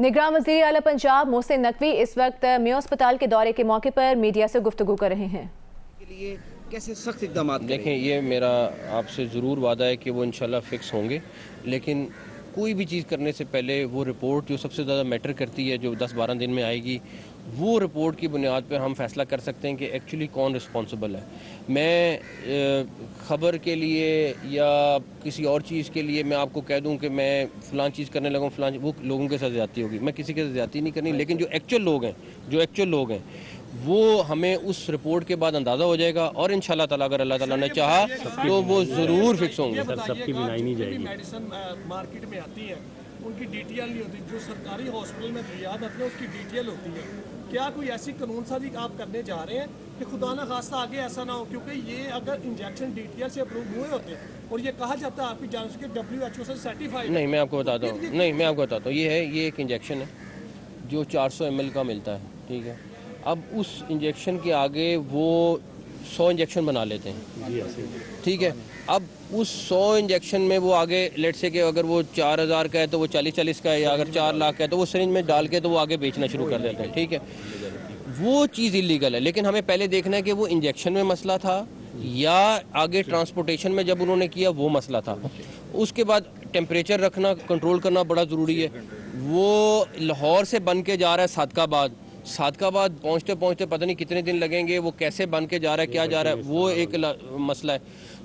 निगरान वज़ीर आला पंजाब मोहसिन नकवी इस वक्त मेयो अस्पताल के दौरे के मौके पर मीडिया से गुफ्तगू कर रहे हैं। कैसे सख्त इक़दाम देखें, ये मेरा आपसे ज़रूर वादा है कि वो इंशाल्लाह फ़िक्स होंगे, लेकिन कोई भी चीज़ करने से पहले वो रिपोर्ट जो सबसे ज़्यादा मैटर करती है, जो 10-12 दिन में आएगी, वो रिपोर्ट की बुनियाद पर हम फैसला कर सकते हैं कि एक्चुअली कौन रिस्पॉन्सिबल है। मैं ख़बर के लिए या किसी और चीज़ के लिए मैं आपको कह दूं कि मैं फ़लाँ चीज़ करने लगा हूँ, फ़लाँ, वो लोगों के साथ ज़्यादती होगी। मैं किसी के साथ ज़्यादती नहीं करनी, लेकिन जो एक्चुअल लोग हैं वो हमें उस रिपोर्ट के बाद अंदाज़ा हो जाएगा और इंशाल्लाह ताला अगर अल्लाह ताला ने चाहा तो वो ज़रूर फिक्स होंगे। सबकी बिनाई नहीं जाएगी। मेडिसिन मार्केट में आती है, उनकी डिटेल नहीं होती, जो सरकारी हॉस्पिटल में रियाद आती है उसकी डिटेल होती है। क्या कोई ऐसी कानून साजी आप करने जा रहे हैं कि खुदा न खास्ता आगे ऐसा ना हो, क्योंकि ये अगर इंजेक्शन डिटेल से अप्रूव हुए होते और ये कहा जाता है आपकी जान के WHO से सर्टिफाइड। नहीं, मैं आपको बताता हूँ, ये एक इंजेक्शन है जो 400 ml का मिलता है, ठीक है। अब उस इंजेक्शन के आगे वो 100 इंजेक्शन बना लेते हैं, ठीक है। अब उस 100 इंजेक्शन में वो आगे लेट से कि अगर वो 4000 का है तो वो 40 का है, या अगर 4 लाख का है तो वो सिरिंज में डाल के तो वो आगे बेचना शुरू कर देते हैं, ठीक है। वो चीज़ इलीगल है, लेकिन हमें पहले देखना है कि वो इंजेक्शन में मसला था या आगे ट्रांसपोर्टेशन में जब उन्होंने किया वो मसला था। उसके बाद टेम्परेचर रखना, कंट्रोल करना बड़ा ज़रूरी है। वो लाहौर से बन के जा रहा है सादकाबाद पहुँचते पहुँचते पता नहीं कितने दिन लगेंगे, वो कैसे बन के जा रहा है, क्या जा रहा है, वो एक मसला है।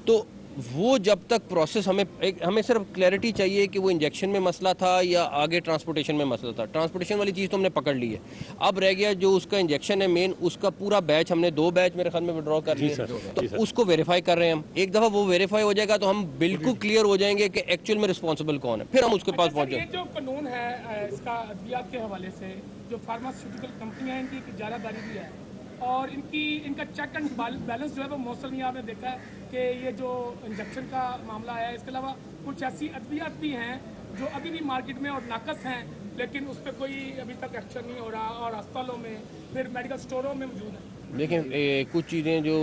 तो वो जब तक प्रोसेस हमें सिर्फ क्लैरिटी चाहिए कि वो इंजेक्शन में मसला था या आगे ट्रांसपोर्टेशन में मसला था। ट्रांसपोर्टेशन वाली चीज़ तो हमने पकड़ ली है, अब रह गया जो उसका इंजेक्शन है मेन, उसका पूरा बैच हमने 2 बैच मेरे ख्याल में विड्रॉ कर दिए, तो उसको वेरीफाई कर रहे हैं हम। एक दफ़ा वो वेरीफाई हो जाएगा तो हम बिल्कुल क्लियर हो जाएंगे कि एक्चुअल में रिस्पॉन्सिबल कौन है, फिर हम उसके पास पहुँच जाएंगे। जो कानून है इसका अद्वियात के हवाले से, जो फार्मास्यूटिकल कंपनियाँ हैं इनकी इजारादारी भी है और इनका चेक एंड बैलेंस जो है वो मौसल नहीं। आपने देखा है कि ये जो इंजेक्शन का मामला है, इसके अलावा कुछ ऐसी अद्वियात भी हैं जो अभी भी मार्केट में और नाकस हैं, लेकिन उस पर कोई अभी तक एक्शन नहीं हो रहा और अस्पतालों में फिर मेडिकल स्टोरों में मौजूद है। लेकिन कुछ चीज़ें जो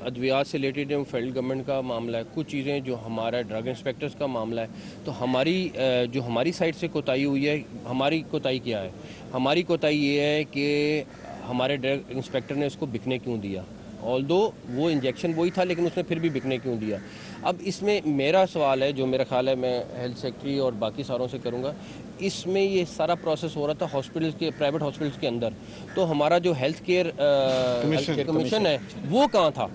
अद्वियात से रिलेटेड है वो फेडरल गवर्नमेंट का मामला है, कुछ चीज़ें जो हमारा ड्रग इंस्पेक्टर्स का मामला है। तो हमारी साइड से कोताही हुई है। हमारी कोताही क्या है? हमारी कोताही ये है कि हमारे ड्रग इंस्पेक्टर ने उसको बिकने क्यों दिया, ऑल्दो वो इंजेक्शन वही था लेकिन उसने फिर भी बिकने क्यों दिया। अब इसमें मेरा सवाल है, जो मेरा ख्याल है मैं हेल्थ सेक्रेटरी और बाकी सारों से करूँगा, इसमें ये सारा प्रोसेस हो रहा था हॉस्पिटल्स के, प्राइवेट हॉस्पिटल्स के अंदर, तो हमारा जो हेल्थ केयर कमीशन है वो कहाँ था,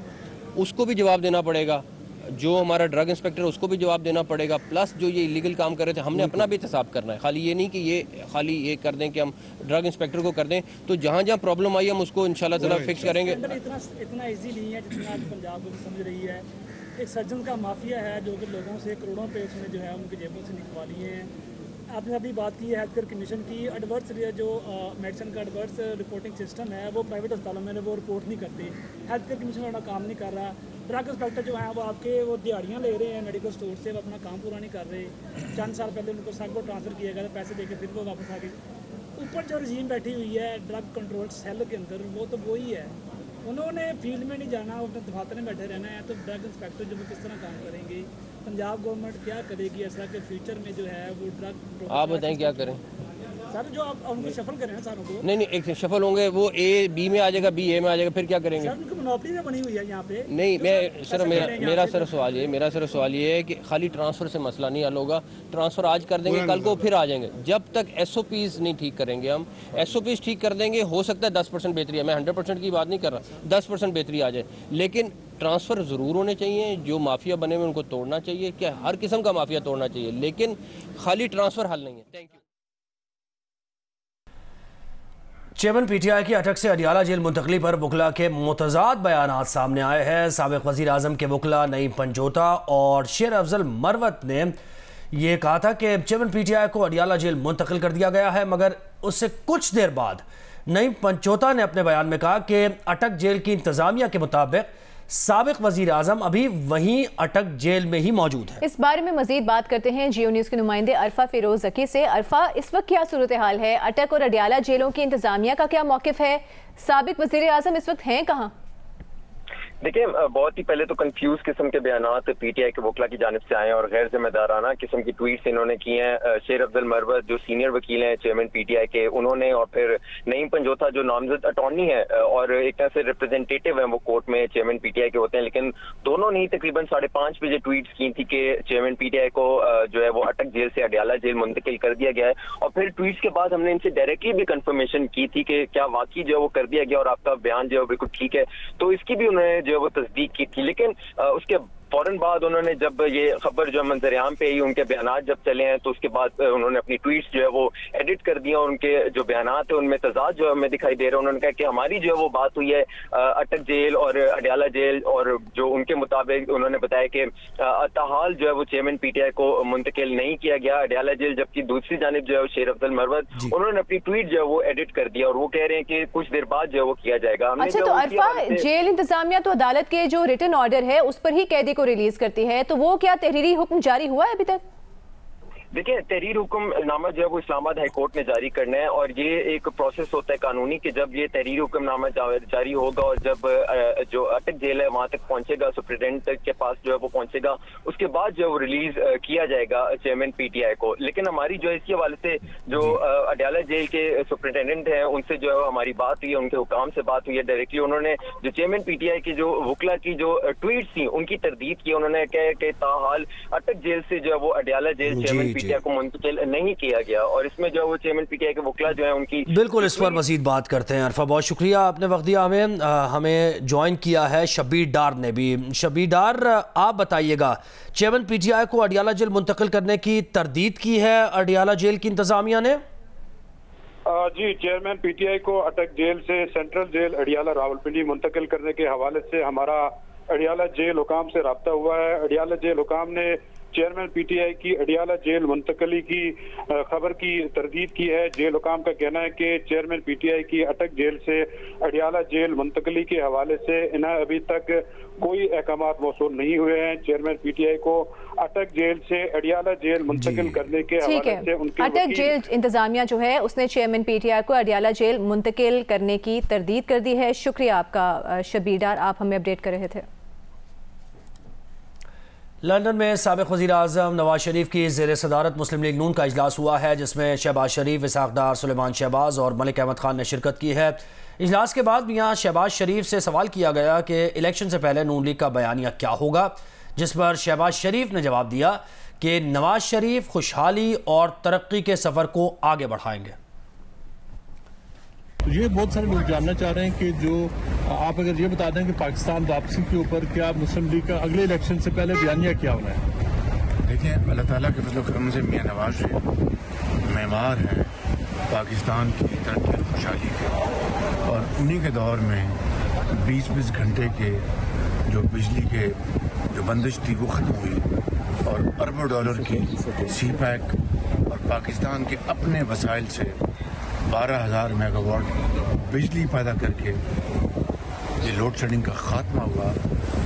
उसको भी जवाब देना पड़ेगा। जो हमारा ड्रग इंस्पेक्टर उसको भी जवाब देना पड़ेगा, प्लस जो ये इलीगल काम कर रहे थे हमने अपना भी एहतसाब करना है। खाली ये नहीं कि ये कर दें कि हम ड्रग इंस्पेक्टर को कर दें, तो जहाँ जहाँ प्रॉब्लम आई हम उसको इंशाल्लाह ताला फिक्स करेंगे। इतना ईजी नहीं है जितना आज पंजाब को समझ रही है। एक सर्जन का माफिया है जो कि लोगों से करोड़ों पे उसने जो है उनकी जेबों से निकलवा लिए हैं। आपने अभी बात की है हेल्थ केयर कमीशन की, एडवर्स जो मेडिसिन का एडवर्स रिपोर्टिंग सिस्टम है वो प्राइवेट अस्पतालों में वो रिपोर्ट नहीं करती। हेल्थ केयर कमीशन अपना काम नहीं कर रहा। ड्रग इंस्पेक्टर जो हैं वो आपके वो दिहाड़ियाँ ले रहे हैं मेडिकल स्टोर से, वो अपना काम पूरा नहीं कर रहे। चंद साल पहले उनको सब को ट्रांसफ़र किया गया था, पैसे देके फिर वो वापस आ गए। ऊपर जो रजीम बैठी हुई है ड्रग कंट्रोल सेल के अंदर, वो तो वही है। उन्होंने फील्ड में नहीं जाना, अपने दफातर में बैठे रहना है। तो ड्रग इंस्पेक्टर जो वो किस तरह काम करेंगे? पंजाब गवर्नमेंट क्या करेगी ऐसा कि फ्यूचर में जो है वो ड्रग, आप बताएं क्या करें सर? जो आप उनको शफल करें ना सारों को। नहीं, एक शफल होंगे, वो A B में आ जाएगा, B A में आ जाएगा, फिर क्या करेंगे? सर उनको मोनोपोली में बनी हुई है यहाँ पे। नहीं, मेरा सवाल ये है कि खाली ट्रांसफ़र से मसला नहीं हल होगा। ट्रांसफ़र आज कर देंगे, कल को फिर आ जाएंगे। जब तक SOPs नहीं ठीक करेंगे हम, SOPs ठीक कर देंगे, हो सकता है 10% बेहतरी है, मैं 100% की बात नहीं कर रहा, 10% बेहतरी आ जाए, लेकिन ट्रांसफ़र ज़रूर होने चाहिए। जो माफिया बने हुए उनको तोड़ना चाहिए, क्या हर किस्म का माफिया तोड़ना चाहिए, लेकिन खाली ट्रांसफ़र हल नहीं है। Thank you. चेयरमैन PTI की अटक से अडियाला जेल मुंतकली पर वकला के मुतज़ाद बयानात सामने आए हैं। साबिक़ वज़ीर आज़म के वकला नईम पंजोता और शेर अफजल मरवत ने यह कहा था कि चेयरमैन PTI को अडियाला जेल मुंतकिल कर दिया गया है, मगर उससे कुछ देर बाद नईम पंजोता ने अपने बयान में कहा कि अटक जेल की इंतज़ामिया के मुताबिक साबिक़ वज़ीर आज़म अभी वहीं अटक जेल में ही मौजूद है। इस बारे में मजीद बात करते हैं जियो न्यूज़ के नुमाइंदे अरफा फिरोज ज़की से। अरफा, इस वक्त क्या सूरत हाल है? अटक और अडियाला जेलों की इंतजामिया का क्या मौक़िफ़ है? साबिक़ वज़ीर आज़म इस वक्त हैं कहाँ? देखिए, बहुत ही पहले तो कंफ्यूज किस्म के बयानात पीटीआई के वकला की जानिब से आए और गैर जिम्मेदाराना किस्म की ट्वीट्स इन्होंने की हैं। शेर अफजल मरवत जो सीनियर वकील हैं चेयरमैन पीटीआई के, उन्होंने, और फिर नईम पंजोता जो नामजद अटॉर्नी है और एक तरह से रिप्रेजेंटेटिव है, वो कोर्ट में चेयरमैन पीटीआई के होते हैं, लेकिन दोनों ने तकरीबन 5:30 बजे ट्वीट्स की थी कि चेयरमैन पीटीआई को जो है वो अटक जेल से अडयाला जेल मुंतकिल कर दिया गया है। और फिर ट्वीट्स के बाद हमने इनसे डायरेक्टली भी कंफर्मेशन की थी कि क्या वाकई जो है वो कर दिया गया और आपका बयान जो है बिल्कुल ठीक है, तो इसकी भी उन्होंने जो है वो तस्दीक की थी। लेकिन उसके फौरन बाद उन्होंने, जब ये खबर जो मंजर-ए-आम पे आई, उनके बयानात जब चले हैं, तो उसके बाद उन्होंने अपनी ट्वीट्स जो है वो एडिट कर दिया और उनके जो बयानात है उनमें तजाद जो हमें दिखाई दे रहा है। उन्होंने कहा कि हमारी जो है वो बात हुई है अटक जेल और अडयाला जेल, और जो उनके मुताबिक उन्होंने बताया कि ताहाल जो है वो चेयरमैन पीटीआई को मुंतकिल नहीं किया गया अडयाला जेल, जबकि दूसरी जानिब जो है शेर अफजल मरवत उन्होंने अपनी ट्वीट जो है वो एडिट कर दिया और वो कह रहे हैं कि कुछ देर बाद जो है वो किया जाएगा। अच्छा, तो अरफा, जेल इंतजामिया तो अदालत के जो रिटन ऑर्डर है उस पर ही कैदी को रिलीज करती है, तो वो क्या तहरीरी हुक्म जारी हुआ है अभी तक? देखिए, तहरीर हुक्मनामा जो है वो इस्लामाबाद हाई कोर्ट ने जारी करना है और ये एक प्रोसेस होता है कानूनी कि जब ये तहरीर हुक्मनामा जारी होगा और जब जो अटक जेल है वहां तक पहुंचेगा, सुप्रिटेंडेंट के पास जो है वो पहुंचेगा, उसके बाद जो है वो रिलीज किया जाएगा चेयरमैन पीटीआई को। लेकिन हमारी जो है इसके हवाले से जो अडयाला जेल के सुप्रिटेंडेंट हैं उनसे जो है हमारी बात हुई है, उनके हुकाम से बात हुई है डायरेक्टली। उन्होंने जो चेयरमैन पीटीआई की जो वकला की जो ट्वीट थी उनकी तरदीद की। उन्होंने कहा कि ताहाल अटक जेल से जो है वो अडयाला जेल चेयरमैन पीटीआई को मुंतकिल नहीं किया गया और इसमें जो वो चेयरमैन पीटीआई के वकला जो है उनकी बिल्कुल इस पर मजीद बात करते हैं। अरफा, बहुत शुक्रिया, आपने वक्त दिया हमें ज्वाइन किया है शब्बीर डार ने भी। शब्बीर डार, आप बताइएगा, चेयरमैन पीटीआई को अडयाला जेल मुंतकिल करने की तरदीद की है अडयाला जेल की इंतजामिया ने? जी, चेयरमैन पीटीआई को अटक जेल से सेंट्रल जेल अडयाला रावलपिंडी मुंतकिल करने के हवाले से हमारा अडयाला जेल हुकाम से रब्ता हुआ है। अडयाला जेल हुकाम ने चेयरमैन पीटीआई की अडयाला जेल मुंतकली की खबर की तरदीद की है। जेल हुकाम का कहना है कि चेयरमैन पीटीआई की अटक जेल से अडयाला जेल मुंतकली के हवाले से इन्हें अभी तक कोई अहकामात मौसूल नहीं हुए हैं। चेयरमैन पीटीआई को अटक जेल से अडयाला जेल मुंतकिल करने के हवाले से उनके अटक जेल इंतजामिया जो है उसने चेयरमैन पीटीआई को अडयाला जेल मुंतकिल करने की तरदीद कर दी है। शुक्रिया आपका शब्बीर डार, आप हमें अपडेट कर रहे थे। लंदन में साबिक़ वज़ीर आज़म नवाज शरीफ की ज़ेर सदारत मुस्लिम लीग नून का इजलास हुआ है, जिसमें शहबाज शरीफ, इसहाक़ डार, सुलेमान शहबाज और मलिक अहमद खान ने शिरकत की है। इजलास के बाद मियां शहबाज शरीफ से सवाल किया गया कि इलेक्शन से पहले नून लीग का बयानिया क्या होगा, जिस पर शहबाज शरीफ ने जवाब दिया कि नवाज शरीफ खुशहाली और तरक्की के सफ़र को आगे बढ़ाएंगे। ये बहुत सारे लोग जानना चाह रहे हैं कि जो आप अगर ये बता दें कि पाकिस्तान वापसी के ऊपर क्या मुस्लिम लीग का अगले इलेक्शन से पहले बयानिया क्या होना है? देखिए, अल्लाह ताला के फजल करम से मियां नवाज शरीफ मेमार हैं पाकिस्तान की तरक्की और खुशहाली के, और उन्हीं के दौर में 20-20 घंटे के जो बिजली के जो बंदिश थी वो ख़त्म हुई और अरबों डॉलर की सी पैक और पाकिस्तान के अपने वसाइल से 12,000 मेगावाट बिजली पैदा करके ये लोड शेडिंग का खात्मा हुआ।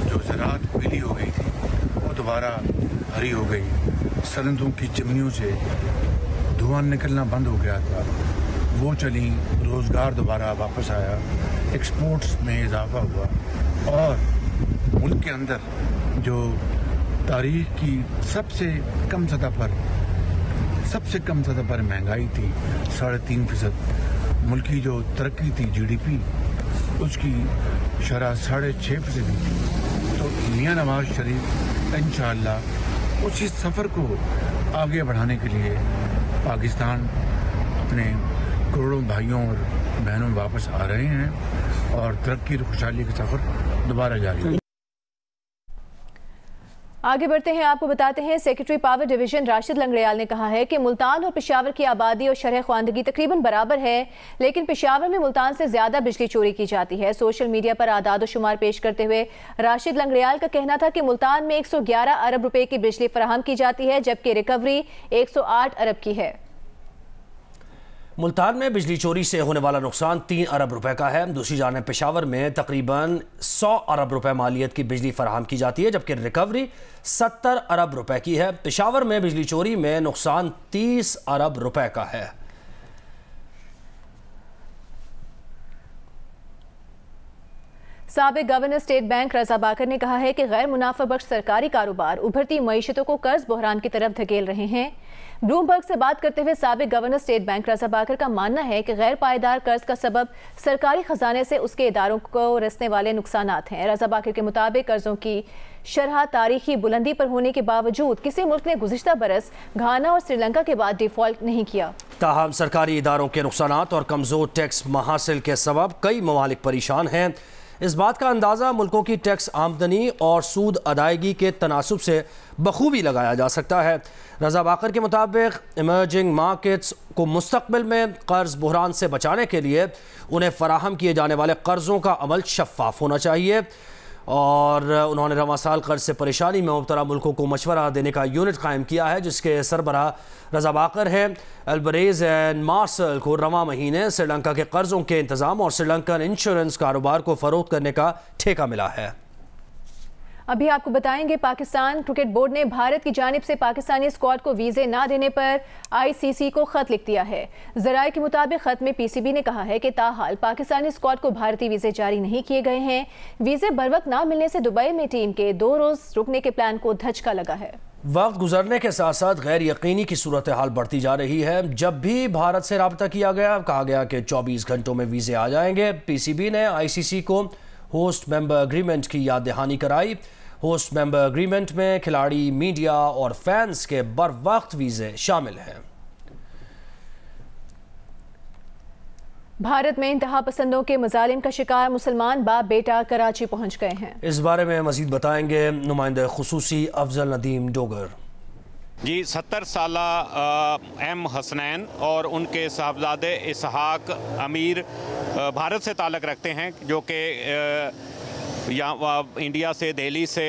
जो ज़राअत पीली हो गई थी वो दोबारा हरी हो गई। सनतों की चिमनियों से धुआं निकलना बंद हो गया था, वो चली, रोज़गार दोबारा वापस आया, एक्सपोर्ट्स में इजाफा हुआ और मुल्क के अंदर जो तारीख की सबसे कम सतह पर महंगाई थी 3.5%, मुल्क की जो तरक्की थी GDP उसकी शरह 6.5% थी। तो मियां नवाज शरीफ इंशाअल्लाह उसी सफ़र को आगे बढ़ाने के लिए पाकिस्तान अपने करोड़ों भाइयों और बहनों में वापस आ रहे हैं और तरक्की और खुशहाली का सफ़र दोबारा जारी है। आगे बढ़ते हैं, आपको बताते हैं secretary power division Rashid Langrial ने कहा है कि मुल्तान और पेशावर की आबादी और शरह ख्वानदगी तकरीबन बराबर है, लेकिन पेशावर में मुल्तान से ज्यादा बिजली चोरी की जाती है। सोशल मीडिया पर आदाद शुमार पेश करते हुए राशिद लंगड़ियाल का कहना था कि मुल्तान में 111 अरब रुपए की बिजली फराहम की जाती है, जबकि रिकवरी 108 अरब की है। मुल्तान में बिजली चोरी से होने वाला नुकसान 3 अरब रुपए का है। दूसरी जानिब पेशावर में तकरीबन 100 अरब रुपए मालियत की बिजली फराहम की जाती है, जबकि रिकवरी 70 अरब रुपए की है। पेशावर में बिजली चोरी में नुकसान 30 अरब रुपए का है। साबिक गवर्नर स्टेट बैंक रजा बाकर ने कहा है कि गैर मुनाफा बख्श सरकारी कारोबार उभरती मईशतों को कर्ज बहरान की तरफ धकेल रहे हैं। ब्लूमबर्ग से बात करते हुए साबिक गवर्नर स्टेट बैंक रजा बाकर का मानना है कि गैर पायदार कर्ज का सबब सरकारी खजाने से उसके इदारों को रसने वाले नुकसानात हैं। रजा बाकर के मुताबिक कर्जों की शरह तारीखी बुलंदी पर होने के बावजूद किसी मुल्क ने गुज़िश्ता बरस घाना और श्रीलंका के बाद डिफॉल्ट नहीं किया। ताहम सरकारी इदारों के नुकसानात और कमज़ोर टैक्स महासिल के सबब कई ममालिक परेशान हैं। इस बात का अंदाज़ा मुल्कों की टैक्स आमदनी और सूद अदायगी के तनासुब से बखूबी लगाया जा सकता है। रजा बाकर के मुताबिक इमर्जिंग मार्केट्स को मुस्तकबिल में कर्ज बहरान से बचाने के लिए उन्हें फराहम किए जाने वाले कर्ज़ों का अमल शफाफ होना चाहिए और उन्होंने रवां साल कर्ज से परेशानी में मुब्तला मुल्कों को मशवरा देने का यूनिट कायम किया है, जिसके सरबराह रजा बाकर हैं। अल्बरेज एंड मार्शल को रवां महीने श्रीलंका के कर्जों के इंतजाम और श्रीलंकन इंश्योरेंस कारोबार को फरोख्त करने का ठेका मिला है। अभी आपको बताएंगे, पाकिस्तान क्रिकेट बोर्ड ने भारत की जानिब से पाकिस्तानी स्क्वाड को वीज़े ना देने पर आईसीसी को खत लिख दिया है। ज़राए के मुताबिक खत में पीसीबी ने कहा है कि ताहाल पाकिस्तानी स्क्वाड को भारतीय वीज़े जारी नहीं किए गए हैं। वीज़े बरवक्त ना मिलने से दुबई में टीम के 2 रोज़ रुकने के प्लान को धचका लगा है। वक्त गुजरने के साथ साथ गैर यकीनी की सूरत हाल बढ़ती जा रही है। जब भी भारत से रब्ता किया गया, कहा गया कि 24 घंटों में वीज़े आ जाएंगे। पीसीबी ने आईसीसी को होस्ट मेंबर एग्रीमेंट की याद दहानी कराई। होस्ट मेंबर एग्रीमेंट में खिलाड़ी, मीडिया और फैंस के बर वक्त वीज़े शामिल हैं। भारत में इंतहा पसंदों के मजालिम का शिकार मुसलमान बाप बेटा कराची पहुंच गए हैं। इस बारे में मजीद बताएंगे नुमाइंदा खुसूसी अफजल नदीम डोगर। जी, 70 साला एम हसनैन और उनके साहबजादे इसहाक अमीर भारत से ताल्लुक़ रखते हैं, जो कि यहाँ इंडिया से, दिल्ली से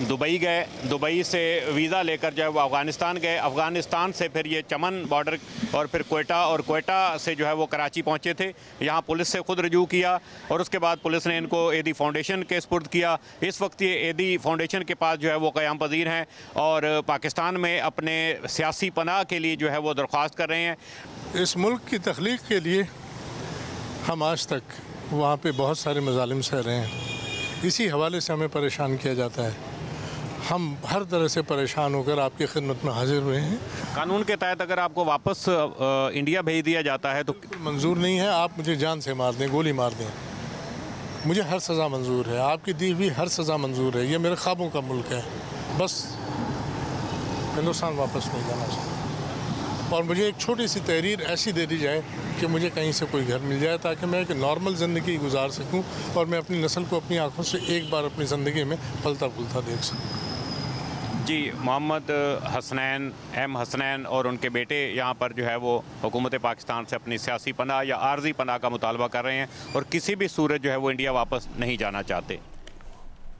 दुबई गए, दुबई से वीज़ा लेकर जो है वो अफ़गानिस्तान गए, अफ़गानिस्तान से फिर ये चमन बॉर्डर और फिर कोयटा, और कोयटा से जो है वो कराची पहुँचे थे। यहाँ पुलिस से ख़ुद रजू किया और उसके बाद पुलिस ने इनको एदी फाउंडेशन के सुपुर्द किया। इस वक्त ये एदी फाउंडेशन के पास जो है वो क़याम पज़ीर हैं और पाकिस्तान में अपने सियासी पनाह के लिए जो है वो दरख्वास्त कर रहे हैं। इस मुल्क की तख्लीक के लिए हम आज तक वहाँ पर बहुत सारे मज़ालिम सह रहे हैं। इसी हवाले से हमें परेशान किया जाता है। हम हर तरह से परेशान होकर आपकी खिदमत में हाजिर हुए हैं। कानून के तहत अगर आपको वापस इंडिया भेज दिया जाता है तो मंजूर नहीं है। आप मुझे जान से मार दें, गोली मार दें, मुझे हर सज़ा मंजूर है। आपकी दी हुई हर सज़ा मंजूर है। ये मेरे ख्वाबों का मुल्क है। बस हिंदुस्तान वापस नहीं जाना चाहिए और मुझे एक छोटी सी तहरीर ऐसी दे दी जाए कि मुझे कहीं से कोई घर मिल जाए, ताकि मैं एक नॉर्मल ज़िंदगी गुजार सकूं और मैं अपनी नस्ल को अपनी आंखों से एक बार अपनी ज़िंदगी में फलता फूलता देख सकूं। जी, मोहम्मद हसनैन, एम हसनैन और उनके बेटे यहाँ पर जो है वो हुकूमत पाकिस्तान से अपनी सियासी पनाह या आर्जी पनाह का मुतालबा कर रहे हैं और किसी भी सूरत जो है वो इंडिया वापस नहीं जाना चाहते।